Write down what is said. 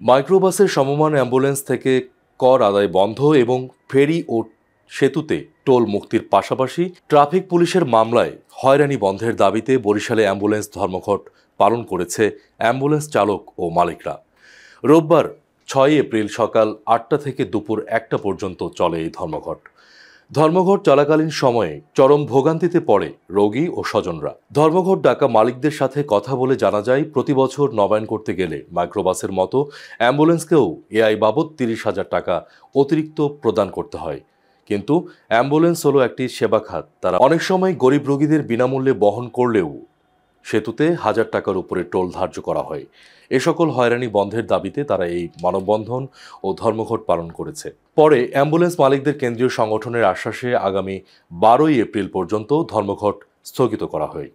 মাইক্রোবাসের সমমান অ্যাম্বুলেন্স থেকে কর আদায় বন্ধ এবং ফেরি ও সেতুতে টোল মুক্তির পাশাপাশি ট্রাফিক পুলিশের মামলায় হয়রানি বন্ধের দাবিতে বরিশালে অ্যাম্বুলেন্স ধর্মঘট পালন করেছে অ্যাম্বুলেন্স চালক ও মালিকরা। রোববার 6 এপ্রিল সকাল 8টা থেকে দুপুর 1টা পর্যন্ত চলে এই ধর্মঘট। ধর্মঘট চলাকালীন সময়ে চরম ভোগান্তিতে পড়ে রোগী ও স্বজনরা। ধর্মঘট ডাকা মালিকদের সাথে কথা বলে জানা যায়, প্রতি বছর নবায়ন করতে গেলে মাইক্রোবাসের মতো অ্যাম্বুলেন্সকেও এআই বাবদ 30,000 টাকা অতিরিক্ত প্রদান করতে হয়। কিন্তু অ্যাম্বুলেন্স হলো একটি সেবা খাত, তারা অনেক সময় গরিব রোগীদের বিনামূল্যে বহন করলেও সেতুতে 1000 টাকার উপরে টোল ধার্য করা হয়। এ সকল হয়রানি বন্ধের দাবিতে তারা এই মানববন্ধন ও ধর্মঘট পালন করেছে। পরে অ্যাম্বুলেন্স মালিকদের কেন্দ্রীয় সংগঠনের আশ্বাসে আগামী 12 এপ্রিল পর্যন্ত ধর্মঘট স্থগিত করা হয়।